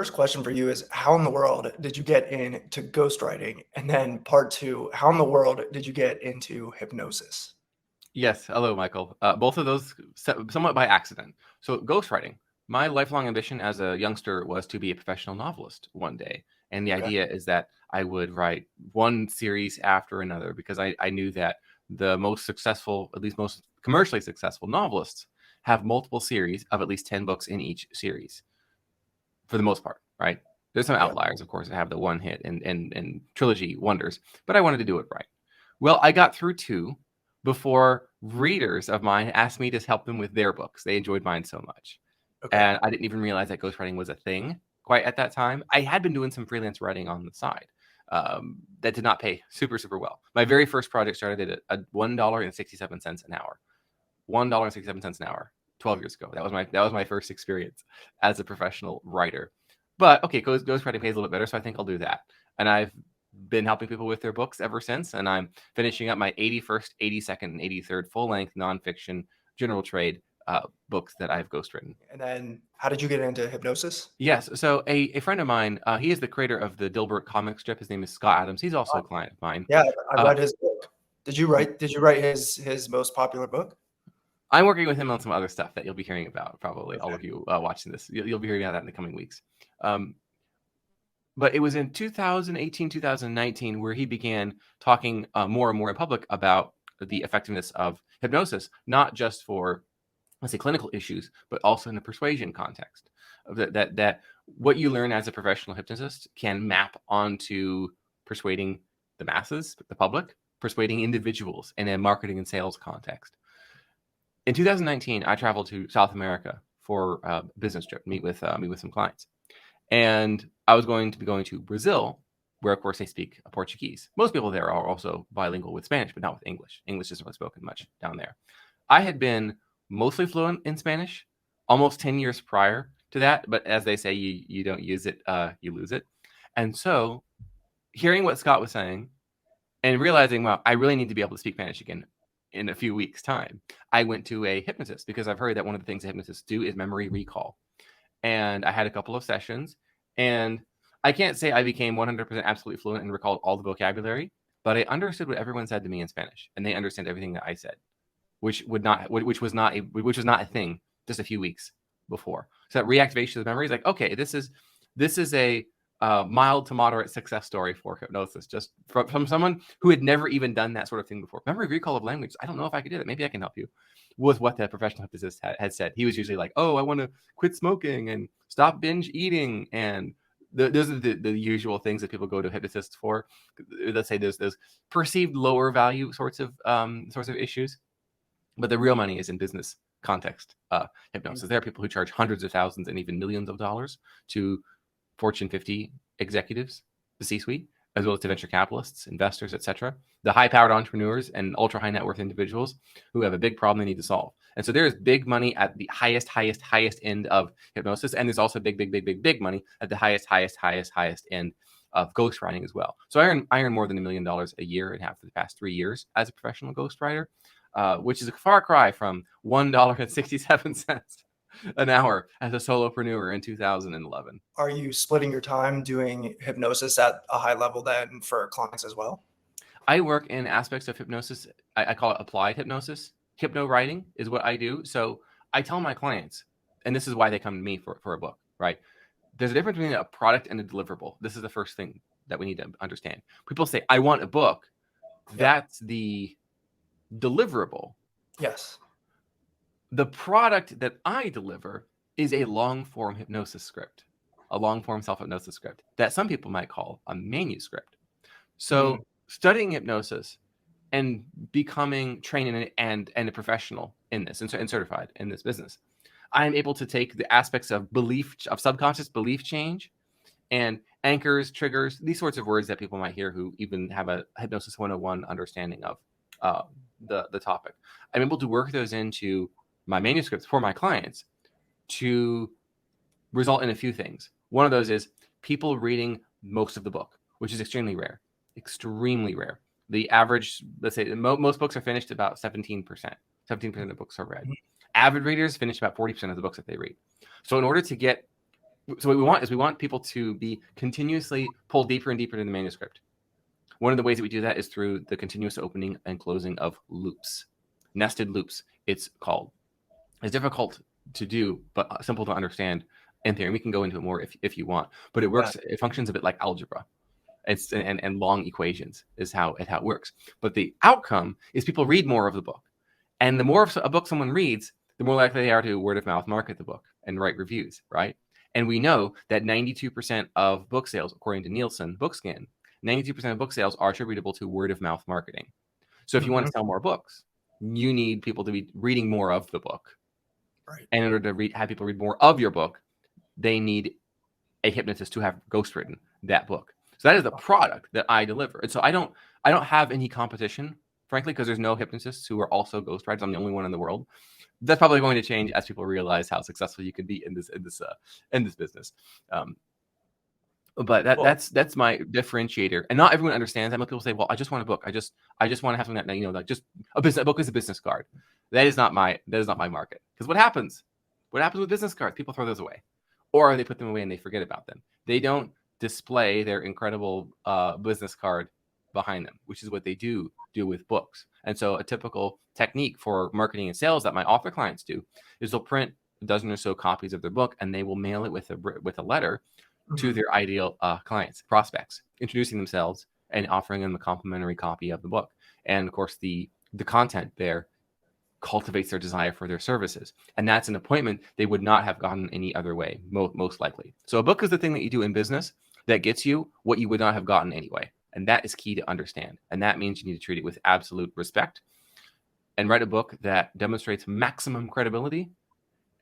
first question for you is, how in the world did you get into ghostwriting? And then part two, how in the world did you get into hypnosis? Yes. Hello, Michael. Both of those somewhat by accident. So ghostwriting. My lifelong ambition as a youngster was to be a professional novelist one day. And the Okay. idea is that I would write one series after another because I knew that the most successful, at least most commercially successful novelists have multiple series of at least 10 books in each series for the most part, right? There's some Yeah. outliers, of course, that have the one hit and trilogy wonders, but I wanted to do it right. Well, I got through two before readers of mine asked me to help them with their books. They enjoyed mine so much. Okay. And I didn't even realize that ghostwriting was a thing quite at that time. I had been doing some freelance writing on the side that did not pay super, super well. My very first project started at $1.67 an hour. $1.67 an hour 12 years ago. That was my first experience as a professional writer. But okay, ghostwriting pays a little bit better, so I think I'll do that. And I've been helping people with their books ever since, and I'm finishing up my 81st, 82nd, and 83rd full-length nonfiction general trade books that I've ghostwritten. And then how did you get into hypnosis? Yes, so a friend of mine, he is the creator of the Dilbert comic strip. His name is Scott Adams. He's also a client of mine. Yeah, I read his book. Did you write his most popular book? I'm working with him on some other stuff that you'll be hearing about, probably all of you watching this. You'll be hearing about that in the coming weeks. But it was in 2018, 2019 where he began talking more and more in public about the effectiveness of hypnosis, not just for, let's say, clinical issues, but also in the persuasion context. That what you learn as a professional hypnotist can map onto persuading the masses, the public, persuading individuals in a marketing and sales context. In 2019, I traveled to South America for a business trip, meet with some clients. And I was going to be going to Brazil, where, of course, they speak Portuguese. Most people there are also bilingual with Spanish, but not with English. English isn't really spoken much down there. I had been mostly fluent in Spanish almost 10 years prior to that. But as they say, you don't use it, you lose it. And so hearing what Scott was saying and realizing, wow, I really need to be able to speak Spanish again in a few weeks' time, I went to a hypnotist because I've heard that one of the things that hypnotists do is memory recall. And I had a couple of sessions, and I can't say I became 100% absolutely fluent and recalled all the vocabulary, but I understood what everyone said to me in Spanish, and they understand everything that I said, which was not a thing just a few weeks before. So that reactivation of memory is like, okay, this is a mild to moderate success story for hypnosis, just from someone who had never even done that sort of thing before. Memory recall of language. I don't know if I could do that. Maybe I can help you with what the professional hypnotist had said. He was usually like, oh, I want to quit smoking and stop binge eating. And those are the usual things that people go to hypnotists for. Let's say there's perceived lower value sorts of issues. But the real money is in business context hypnosis. There are people who charge hundreds of thousands and even millions of dollars to Fortune 50 executives, the C-suite, as well as to venture capitalists, investors, etc. The high-powered entrepreneurs and ultra-high net worth individuals who have a big problem they need to solve. And so there is big money at the highest end of hypnosis, and there's also big money at the highest end of ghostwriting as well. So I earn more than $1 million a year and have for the past 3 years as a professional ghostwriter, which is a far cry from $1.67 an hour as a solopreneur in 2011. Are you splitting your time doing hypnosis at a high level then for clients as well? I work in aspects of hypnosis. I call it applied hypnosis. Hypno writing is what I do. So I tell my clients, and this is why they come to me for a book, right? There's a difference between a product and a deliverable. This is the first thing that we need to understand. People say, I want a book. That's the deliverable. Yes. The product that I deliver is a long-form hypnosis script, a long-form self-hypnosis script that some people might call a manuscript. So studying hypnosis and becoming trained and a professional in this and certified in this business, I'm able to take the aspects of subconscious belief change and anchors, triggers, these sorts of words that people might hear who even have a Hypnosis 101 understanding of the topic. I'm able to work those into my manuscripts for my clients to result in a few things. One of those is people reading most of the book, which is extremely rare. The average, let's say most books are finished about 17%. 17% of books are read. Avid readers finish about 40% of the books that they read. So in order to get So what we want is we want people to be continuously pulled deeper and deeper into the manuscript. One of the ways that we do that is through the continuous opening and closing of loops, nested loops, it's called. It's difficult to do, but simple to understand in theory. We can go into it more if you want, but it works. It functions a bit like algebra. It's and long equations is how it works. But the outcome is people read more of the book, and the more of a book someone reads, the more likely they are to word of mouth market the book and write reviews, right? And we know that 92% of book sales, according to Nielsen Bookscan, 92% of book sales are attributable to word of mouth marketing. So if you want to sell more books, you need people to be reading more of the book. Right. And in order to have people read more of your book, they need a hypnotist to have ghostwritten that book. So that is the product that I deliver. And so I don't have any competition, frankly, because there's no hypnotists who are also ghostwriters. I'm the only one in the world. That's probably going to change as people realize how successful you can be in this business. But that's my differentiator, and not everyone understands that. Most people say, "Well, I just want a book. I just want to have something that like just a book is a business card." That is not my market. Because what happens? What happens with business cards? People throw those away, or they put them away and they forget about them. They don't display their incredible business card behind them, which is what they do with books. And so, a typical technique for marketing and sales that my author clients do is they'll print a dozen or so copies of their book, and they will mail it with a letter to their ideal clients, prospects, introducing themselves and offering them a complimentary copy of the book. And of course, the content there cultivates their desire for their services. And that's an appointment they would not have gotten any other way, most likely. So a book is the thing that you do in business that gets you what you would not have gotten anyway. And that is key to understand. And that means you need to treat it with absolute respect and write a book that demonstrates maximum credibility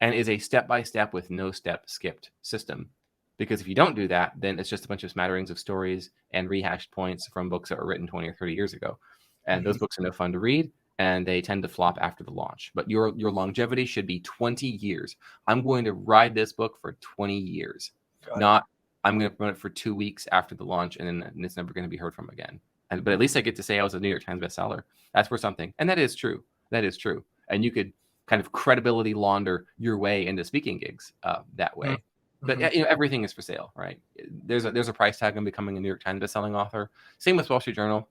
and is a step-by-step with no step skipped system. Because if you don't do that, then it's just a bunch of smatterings of stories and rehashed points from books that were written 20 or 30 years ago. And those books are no fun to read, and they tend to flop after the launch. But your longevity should be 20 years. I'm going to ride this book for 20 years. Not I'm going to promote it for 2 weeks after the launch, and then it's never going to be heard from again. But at least I get to say I was a New York Times bestseller. That's worth something. And that is true. That is true. And you could kind of credibility launder your way into speaking gigs that way. But everything is for sale, right? There's a price tag on becoming a New York Times bestselling author. Same with Wall Street Journal.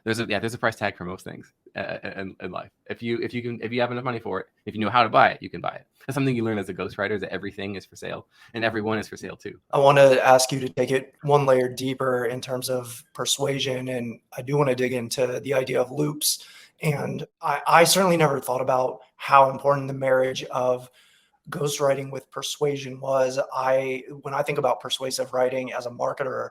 There's a price tag for most things in life. If you have enough money for it, if you know how to buy it, you can buy it. That's something you learn as a ghostwriter, is that everything is for sale and everyone is for sale too. I want to ask you to take it one layer deeper in terms of persuasion, and I do want to dig into the idea of loops. And I certainly never thought about how important the marriage of ghostwriting with persuasion was. When I think about persuasive writing as a marketer,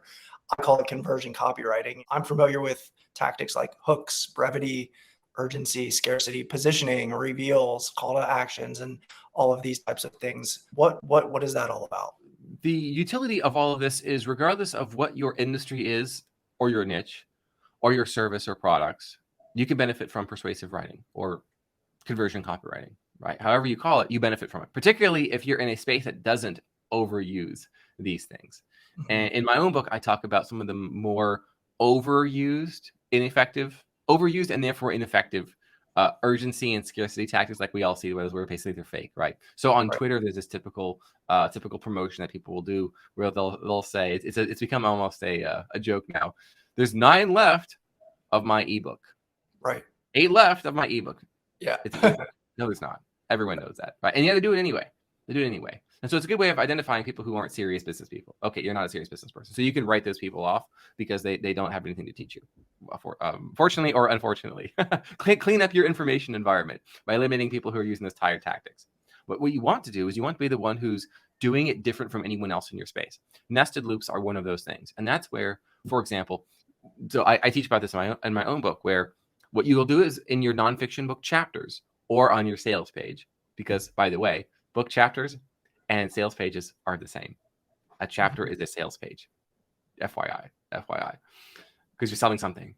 I call it conversion copywriting. I'm familiar with tactics like hooks, brevity, urgency, scarcity, positioning, reveals, call to actions, and all of these types of things. What is that all about? The utility of all of this is, regardless of what your industry is or your niche or your service or products, you can benefit from persuasive writing or conversion copywriting, right? However you call it, you benefit from it, particularly if you're in a space that doesn't overuse these things. And in my own book, I talk about some of the more overused and therefore ineffective urgency and scarcity tactics, like we all see, where basically they're fake, right? So on Twitter, there's this typical promotion that people will do where they'll say it's become almost a joke now. There's 9 left of my ebook. Right. 8 left of my ebook. Yeah. It's an ebook. No, it's not. Everyone knows that, right? And yet they do it anyway. And so it's a good way of identifying people who aren't serious business people. Okay, you're not a serious business person. So you can write those people off because they don't have anything to teach you. Fortunately or unfortunately. Clean up your information environment by eliminating people who are using those tired tactics. What you want to do is you want to be the one who's doing it different from anyone else in your space. Nested loops are one of those things. And that's where, for example, so I teach about this in my own book, where what you will do is in your nonfiction book chapters or on your sales page, because, by the way, book chapters and sales pages are the same. A chapter is a sales page. FYI. Because you're selling something.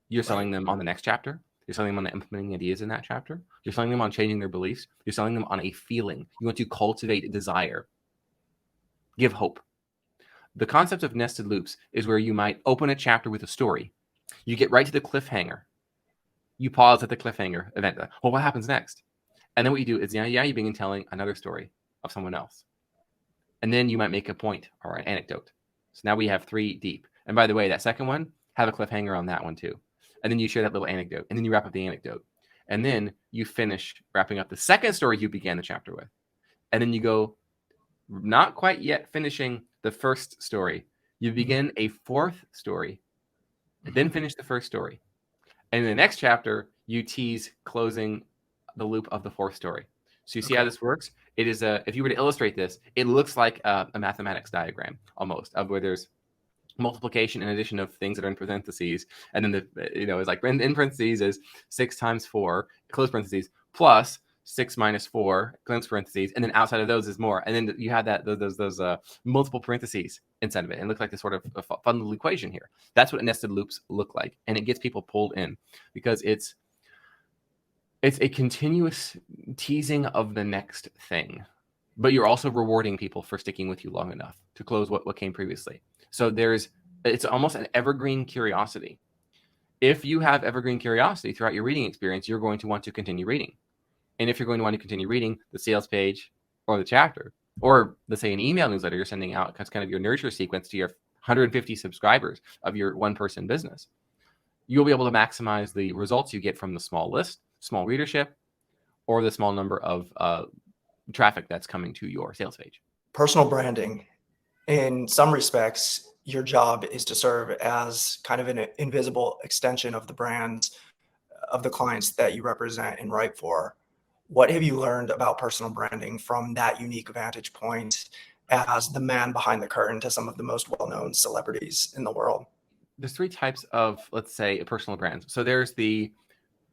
You're selling them on the next chapter. You're selling them on implementing ideas in that chapter. You're selling them on changing their beliefs. You're selling them on a feeling. You want to cultivate desire. Give hope. The concept of nested loops is where you might open a chapter with a story. You get right to the cliffhanger. You pause at the cliffhanger event. Well, what happens next? And then what you do is, you begin telling another story of someone else. and then you might make a point or an anecdote. So now we have 3 deep. And by the way, that second one, have a cliffhanger on that one too. And then you share that little anecdote, and then you wrap up the anecdote. And then you finish wrapping up the second story you began the chapter with. And then you go, not quite yet finishing the first story. You begin a 4th story, and then finish the first story. And in the next chapter, you tease closing the loop of the 4th story. So you see how this works? It is if you were to illustrate this, it looks like a mathematics diagram almost, of where there's multiplication and addition of things that are in parentheses, and then it's like in parentheses is 6 times 4 close parentheses plus 6 minus 4 close parentheses, and then outside of those is more, and then you have those multiple parentheses inside of it, and it looks like this sort of a fun little equation here. That's what nested loops look like, and it gets people pulled in because it's a continuous teasing of the next thing, but you're also rewarding people for sticking with you long enough to close what came previously. So it's almost an evergreen curiosity. If you have evergreen curiosity throughout your reading experience, you're going to want to continue reading. And if you're going to want to continue reading the sales page or the chapter, or let's say an email newsletter you're sending out, that's kind of your nurture sequence to your 150 subscribers of your 1-person business, you'll be able to maximize the results you get from the small list, small readership, or the small number of traffic that's coming to your sales page. Personal branding, in some respects, your job is to serve as kind of an invisible extension of the brand of the clients that you represent and write for. What have you learned about personal branding from that unique vantage point as the man behind the curtain to some of the most well-known celebrities in the world? There's 3 types of, let's say, personal brands. So there's the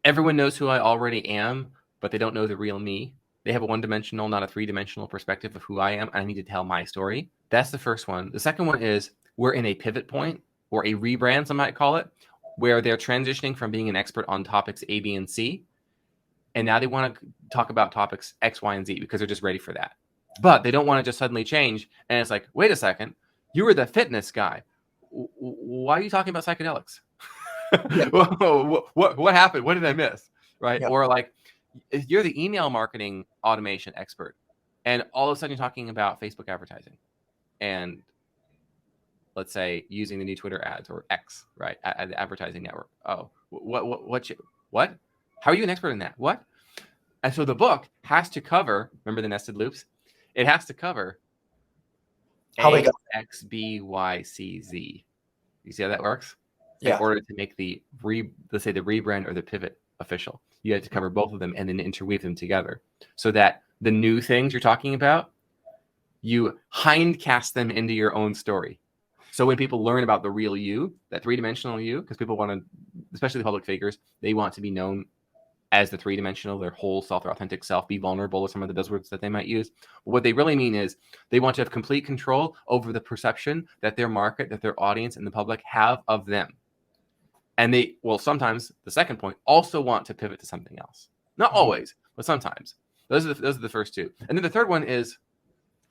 everyone knows who I already am, but they don't know the real me. They have a 1-dimensional, not a 3-dimensional perspective of who I am. I need to tell my story. That's the first one. The second one is we're in a pivot point, or a rebrand, some might call it, where they're transitioning from being an expert on topics A, B, and C, and now they want to talk about topics X, Y, and Z because they're just ready for that. But they don't want to just suddenly change. And it's like, wait a second, you were the fitness guy. Why are you talking about psychedelics? What happened? What did I miss? Right? Yep. Or like, if you're the email marketing automation expert, and all of a sudden you're talking about Facebook advertising, and let's say using the new Twitter ads or X, right? The advertising network. Oh, what? How are you an expert in that? What? And so the book has to cover, remember the nested loops? It has to cover A, X, B, Y, C, Z. You see how that works? Yeah. In order to make the rebrand or the pivot official, you have to cover both of them and then interweave them together so that the new things you're talking about, you hindcast them into your own story. So when people learn about the real you, that 3-dimensional you, because people want to, especially the public figures, they want to be known as the 3-dimensional, their whole self, their authentic self, be vulnerable, or some of the buzzwords that they might use. What they really mean is they want to have complete control over the perception that their market, that their audience and the public have of them. And they will sometimes, the second point, also want to pivot to something else. Not always, but sometimes. Those are the first 2. And then the third one is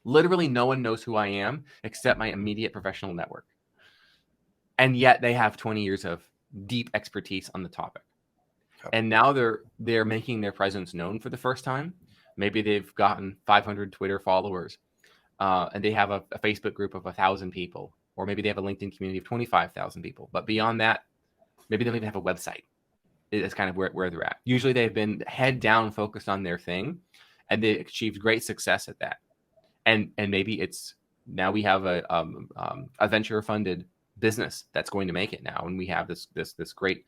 literally no one knows who I am except my immediate professional network. And yet they have 20 years of deep expertise on the topic. And now they're making their presence known for the first time. Maybe they've gotten 500 Twitter followers, and they have a Facebook group of 1,000 people, or maybe they have a LinkedIn community of 25,000 people. But beyond that, maybe they don't even have a website. It's kind of where they're at. Usually they've been head down focused on their thing, and they achieved great success at that. And maybe it's now we have a venture funded business that's going to make it now, and we have this great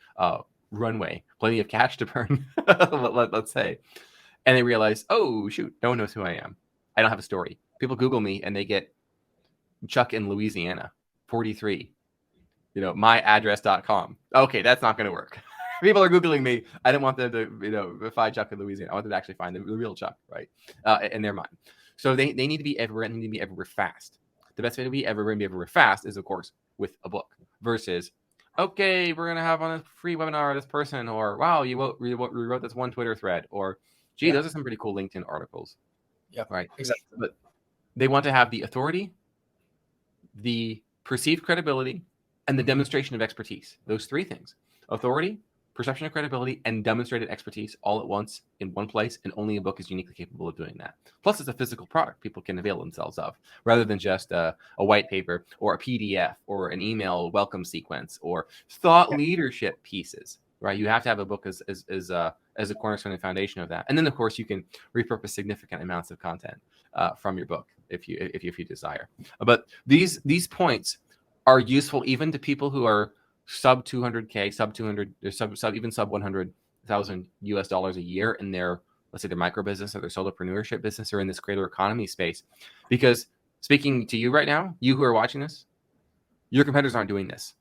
runway, plenty of cash to burn, let's say. And they realize, oh shoot, no one knows who I am. I don't have a story. People Google me and they get Chuck in Louisiana, 43, myaddress.com. Okay, that's not going to work. People are Googling me. I didn't want them to find Chuck in Louisiana. I want them to actually find the real Chuck, right? In their mind. So they need to be everywhere, and they need to be everywhere fast. The best way to be everywhere fast is, of course, with a book versus, okay, we're going to have on a free webinar this person, or wow, you wrote this one Twitter thread, or gee, those are some pretty cool LinkedIn articles. Yeah, right. Exactly. But they want to have the authority, the perceived credibility, and the demonstration of expertise. Those 3 things: authority, perception of credibility and demonstrated expertise all at once in one place, and only a book is uniquely capable of doing that. Plus, it's a physical product people can avail themselves of, rather than just a white paper or a PDF or an email welcome sequence or thought leadership pieces. Right? You have to have a book as a cornerstone and foundation of that, and then of course you can repurpose significant amounts of content from your book if you desire. But these points are useful even to people who are sub 200K, sub 200, or even sub 100,000 US dollars a year in their, let's say, their micro business or their solopreneurship business or in this creator economy space. Because speaking to you right now, you who are watching this, your competitors aren't doing this.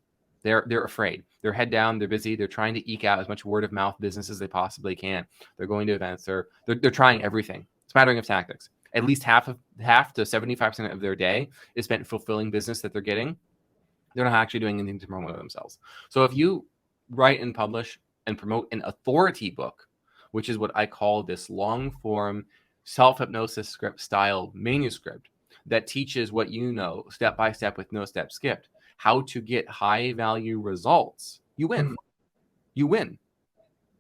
They're afraid. They're head down. They're busy. They're trying to eke out as much word of mouth business as they possibly can. They're going to events. They're trying everything. Smattering of tactics. At least half to 75% of their day is spent fulfilling business that they're getting. They're not actually doing anything to promote themselves. So if you write and publish and promote an authority book, which is what I call this long form self-hypnosis script style manuscript that teaches what you know step by step with no step skipped, how to get high value results, you win. You win.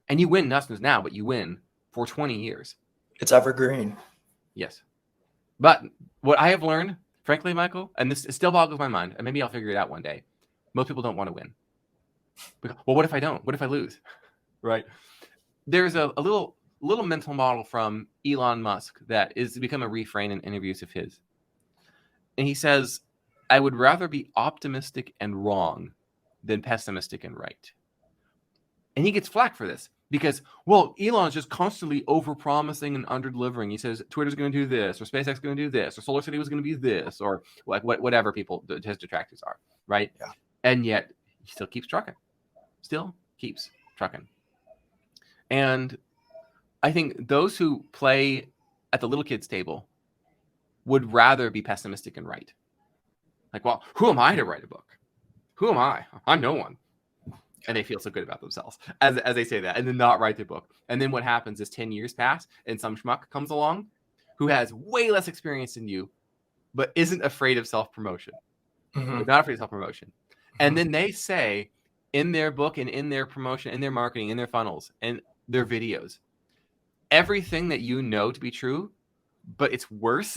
And you win not just now, but you win for 20 years. It's evergreen. Yes. But what I have learned, frankly, Michael, and this still boggles my mind, and maybe I'll figure it out one day. Most people don't want to win. Well, what if I don't? What if I lose? Right? There's a little mental model from Elon Musk that is become a refrain in interviews of his. And he says, I would rather be optimistic and wrong than pessimistic and right. And he gets flack for this because, well, Elon's just constantly over-promising and under-delivering. He says Twitter's going to do this, or SpaceX is going to do this, or Solar City was going to be this, or like whatever his detractors are, right? Yeah. And yet he still keeps trucking. And I think those who play at the little kids' table would rather be pessimistic and right. Like, well, who am I to write a book? Who am I? I'm no one. And they feel so good about themselves as they say that, and then not write their book. And then what happens is 10 years pass, and some schmuck comes along who has way less experience than you, but isn't afraid of self-promotion. They're not afraid of self-promotion. And then they say in their book and in their promotion, in their marketing, in their funnels, and their videos, everything that you know to be true, but it's worse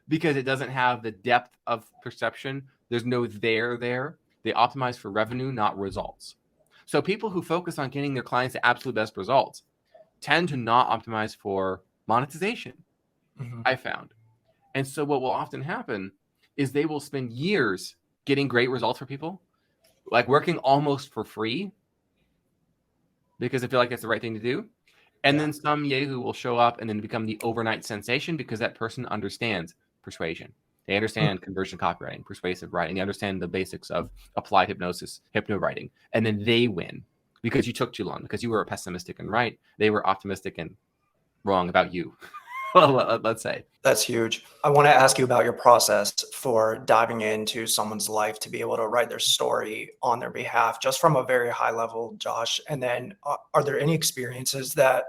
because it doesn't have the depth of perception. There's no there. They optimize for revenue, not results. So people who focus on getting their clients the absolute best results tend to not optimize for monetization, I found. And so what will often happen is they will spend years getting great results for people, like working almost for free because they feel like that's the right thing to do. And then some yahoo will show up and then become the overnight sensation because that person understands persuasion. They understand conversion copywriting, persuasive writing. They understand the basics of applied hypnosis, hypno writing. And then they win because you took too long, because you were pessimistic and right. They were optimistic and wrong about you. Let's say. That's huge. I want to ask you about your process for diving into someone's life to be able to write their story on their behalf, just from a very high level, Josh. And then are there any experiences that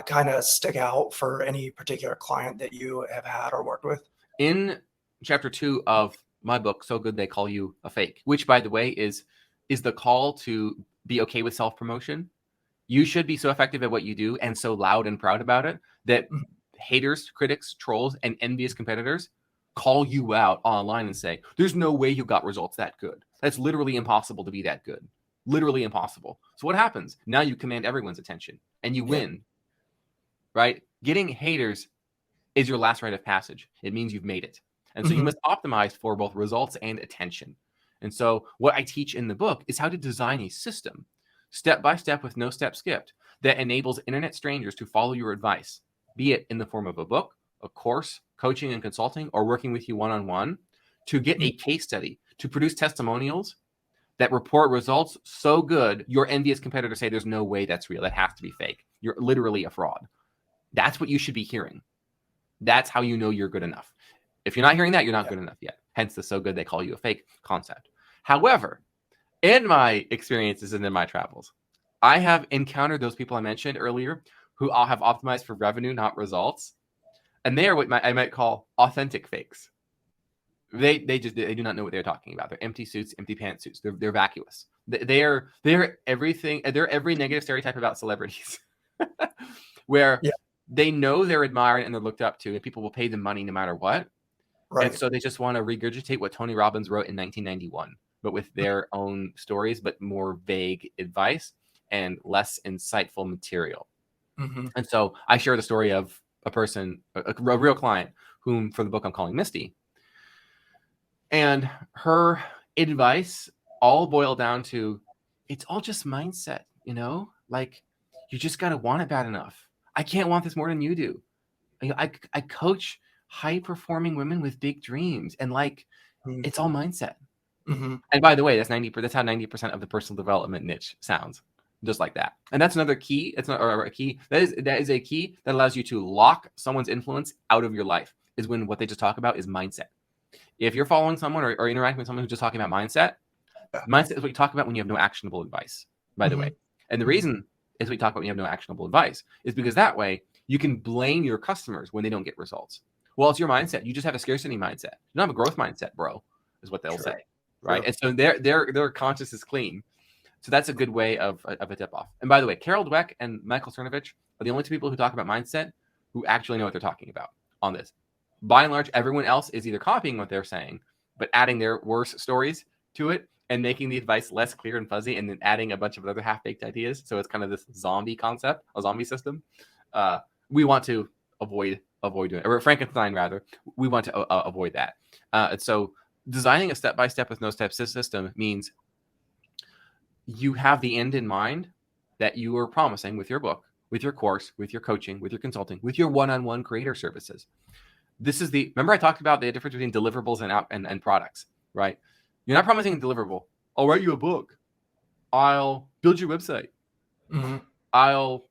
kind of stick out for any particular client that you have had or worked with? In chapter 2 of my book, So Good They Call You a Fake, which, by the way, is the call to be okay with self-promotion. You should be so effective at what you do and so loud and proud about it that haters, critics, trolls, and envious competitors call you out online and say, there's no way you got results that good. That's literally impossible to be that good. Literally impossible. So what happens? Now you command everyone's attention and you win, right? Getting haters is your last rite of passage. It means you've made it. And so you must optimize for both results and attention. And so what I teach in the book is how to design a system, step by step with no step skipped, that enables internet strangers to follow your advice, be it in the form of a book, a course, coaching and consulting, or working with you one-on-one, to get a case study, to produce testimonials that report results so good, your envious competitors say there's no way that's real. That has to be fake. You're literally a fraud. That's what you should be hearing. That's how you know you're good enough. If you're not hearing that, you're not good enough yet. Hence the so good they call you a fake concept. However, in my experiences and in my travels, I have encountered those people I mentioned earlier who all have optimized for revenue, not results. And they are what I might call authentic fakes. They do not know what they're talking about. They're empty suits, empty pantsuits. They're vacuous. They're everything. They're every negative stereotype about celebrities, where Yeah. they know they're admired and they're looked up to, and people will pay them money no matter what. And Right. so they just want to regurgitate what Tony Robbins wrote in 1991, but with their own stories, but more vague advice and less insightful material. Mm-hmm. And so I share the story of a person, a real client, whom for the book I'm calling Misty. And her advice all boiled down to, it's all just mindset, like you just got to want it bad enough. I can't want this more than you do. I coach high performing women with big dreams, and like, it's all mindset. Mm-hmm. And by the way, that's how 90% of the personal development niche sounds, just like that. And that's another key. It's not or a key. That is a key that allows you to lock someone's influence out of your life, is when what they just talk about is mindset. If you're following someone or interacting with someone who's just talking about mindset, mindset is what you talk about when you have no actionable advice, by the way. And the reason is what you talk about when you have no actionable advice is because that way you can blame your customers when they don't get results. Well, it's your mindset. You just have a scarcity mindset. You don't have a growth mindset, bro, is what they'll say. Right. And so their conscience is clean. So that's a good way of a tip off. And by the way, Carol Dweck and Michael Cernovich are the only two people who talk about mindset who actually know what they're talking about on this. By and large, everyone else is either copying what they're saying, but adding their worse stories to it and making the advice less clear and fuzzy, and then adding a bunch of other half-baked ideas. So it's kind of this zombie concept, a zombie system. We want to avoid doing it, or Frankenstein rather. We want to avoid that. And so designing a step-by-step with no steps system means you have the end in mind that you are promising with your book, with your course, with your coaching, with your consulting, with your one-on-one creator services. This is remember I talked about the difference between deliverables and products, right? You're not promising a deliverable. I'll write you a book. I'll build your website. Mm-hmm. I'll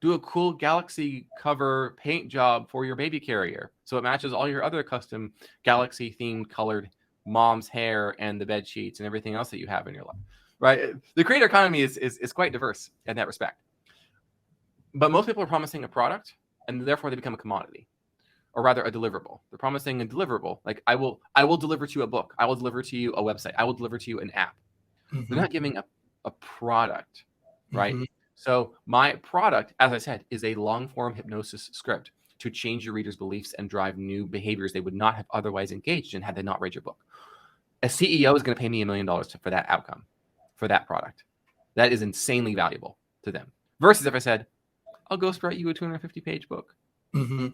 do a cool galaxy cover paint job for your baby carrier so it matches all your other custom galaxy themed colored mom's hair and the bed sheets and everything else that you have in your life, right? The creator economy is quite diverse in that respect. But most people are promising a product, and therefore they become a commodity, or rather a deliverable. They're promising a deliverable. Like, I will deliver to you a book. I will deliver to you a website. I will deliver to you an app. Mm-hmm. They're not giving a product, right? Mm-hmm. So my product, as I said, is a long-form hypnosis script to change your readers' beliefs and drive new behaviors they would not have otherwise engaged in had they not read your book. A CEO is going to pay me $1 million for that outcome, for that product. That is insanely valuable to them. Versus if I said, I'll ghostwrite you a 250-page book. Mm-hmm.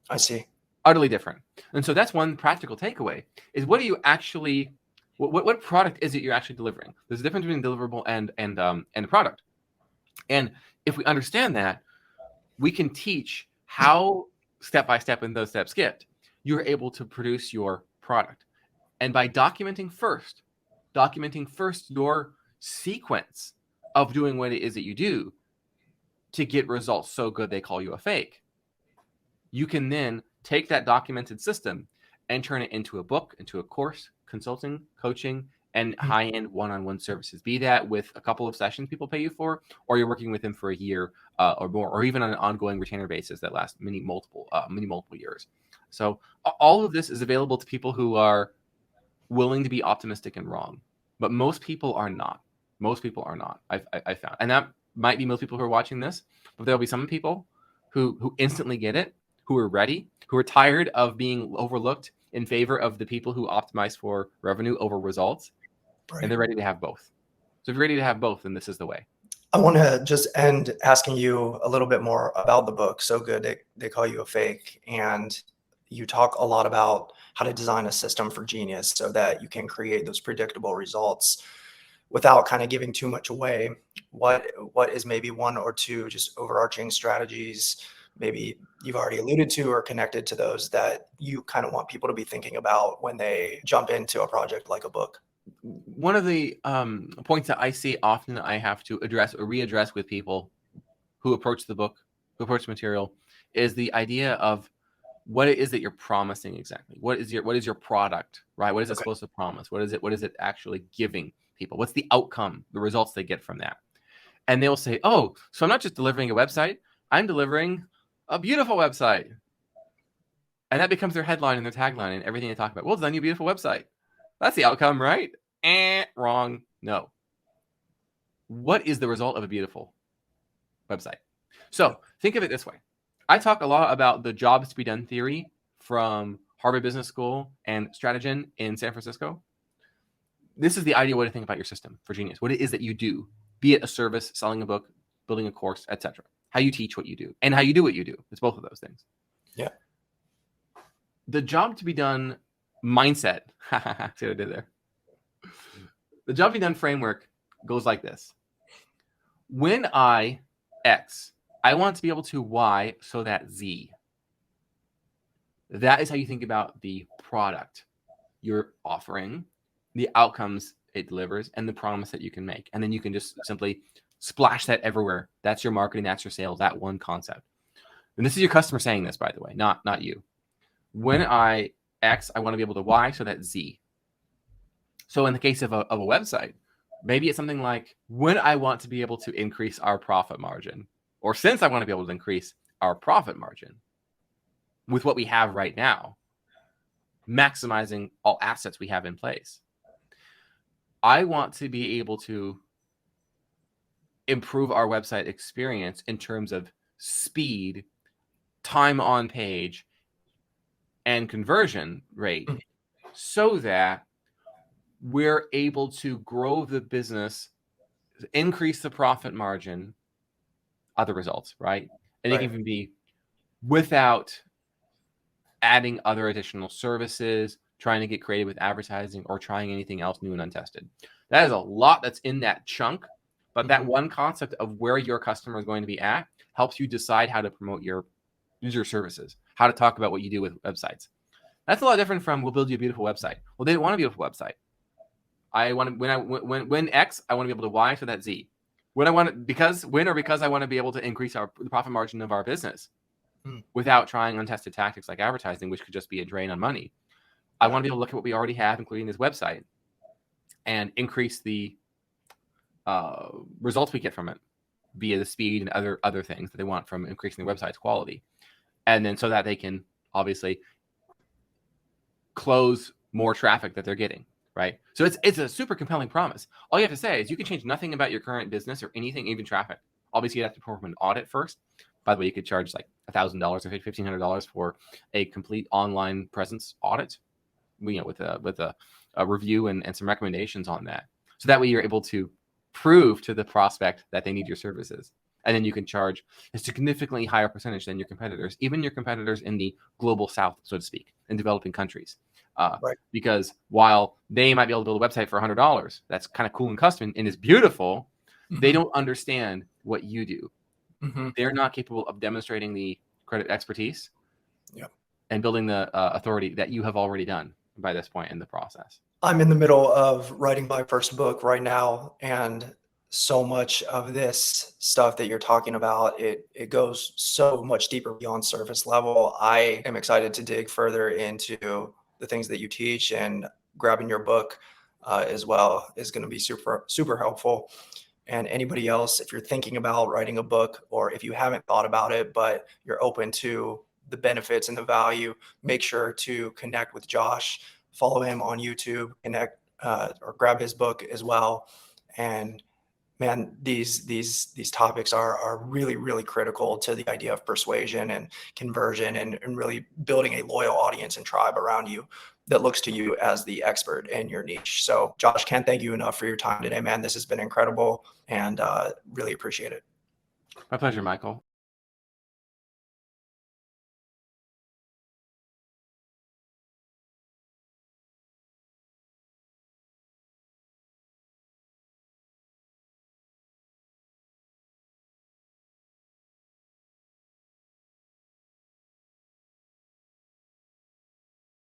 I see. Utterly different. And so that's one practical takeaway, is what do you actually, what product is it you're actually delivering? There's a difference between deliverable and a product. And if we understand that, we can teach how step-by-step in those steps skipped, you're able to produce your product. And by documenting first your sequence of doing what it is that you do to get results so good they call you a fake, you can then take that documented system and turn it into a book, into a course, consulting, coaching, and high-end one-on-one services. Be that with a couple of sessions people pay you for, or you're working with them for a year or more, or even on an ongoing retainer basis that lasts many multiple years. So all of this is available to people who are willing to be optimistic and wrong, but most people are not. Most people are not. I found, and that might be most people who are watching this, but there'll be some people who instantly get it, who are ready, who are tired of being overlooked in favor of the people who optimize for revenue over results, Right. and they're ready to have both. So if you're ready to have both, then this is the way. I want to just end asking you a little bit more about the book. So good they call you a fake, and you talk a lot about how to design a system for genius so that you can create those predictable results without kind of giving too much away. What is maybe one or two just overarching strategies maybe you've already alluded to or connected to those that you kind of want people to be thinking about when they jump into a project like a book? One of the points that I see often I have to address or readdress with people who approach the book, who approach the material, is the idea of what it is that you're promising exactly. What is your product, right? What is it supposed to promise? What is it actually giving people? What's the outcome, the results they get from that? And they'll say, oh, so I'm not just delivering a website, I'm delivering a beautiful website. And that becomes their headline and their tagline and everything they talk about. Well done, you beautiful website. That's the outcome, right? Wrong. No. what is the result of a beautiful website? So think of it this way. I talk a lot about the jobs to be done theory from Harvard Business School and Strategian in San Francisco. This is the ideal way to think about your system for genius, what it is that you do, be it a service, selling a book, building a course, etc. How you teach what you do and how you do what you do. It's both of those things. Yeah. The job to be done mindset. See what I did there? The job to be done framework goes like this. When I X, I want to be able to Y so that Z. That is how you think about the product you're offering, the outcomes it delivers, and the promise that you can make. And then you can just simply splash that everywhere. That's your marketing, that's your sales, that one concept. And this is your customer saying this, by the way, not you. When I X, I want to be able to Y so that Z. So in the case of a website, maybe it's something like, when I want to be able to increase our profit margin, or since I want to be able to increase our profit margin with what we have right now, maximizing all assets we have in place, I want to be able to improve our website experience in terms of speed, time on page, and conversion rate, so that we're able to grow the business, increase the profit margin, other results, right? And it can even be without adding other additional services, trying to get creative with advertising, or trying anything else new and untested. That is a lot that's in that chunk, but that one concept of where your customer is going to be at helps you decide how to promote your user services, how to talk about what you do with websites. That's a lot different from, we'll build you a beautiful website. Well, they want a beautiful website. I want to, when X, I want to be able to Y so that Z. When I want to, because I want to be able to increase the profit margin of our business without trying untested tactics like advertising, which could just be a drain on money. I want to be able to look at what we already have, including this website, and increase the results we get from it via the speed and other things that they want from increasing the website's quality. And then so that they can obviously close more traffic that they're getting, right? So it's a super compelling promise. All you have to say is you can change nothing about your current business or anything, even traffic. Obviously, you'd have to perform an audit first. By the way, you could charge like $1,000 or $1,500 for a complete online presence audit, with a review and some recommendations on that. So that way you're able to prove to the prospect that they need your services. And then you can charge a significantly higher percentage than your competitors, even your competitors in the global south, so to speak, in developing countries. Because while they might be able to build a website for $100, that's kind of cool and custom and is beautiful, they don't understand what you do. They're not capable of demonstrating the credit expertise and building the authority that you have already done by this point in the process. I'm in the middle of writing my first book right now, and so much of this stuff that you're talking about, it goes so much deeper beyond surface level. I am excited to dig further into the things that you teach, and grabbing your book as well is going to be super, super helpful. And anybody else, if you're thinking about writing a book, or if you haven't thought about it, but you're open to the benefits and the value, make sure to connect with Josh, follow him on YouTube, connect or grab his book as well. And man, these topics are really, really critical to the idea of persuasion and conversion, and really building a loyal audience and tribe around you that looks to you as the expert in your niche. So Josh, can't thank you enough for your time today, man. This has been incredible, and really appreciate it. My pleasure, Michael.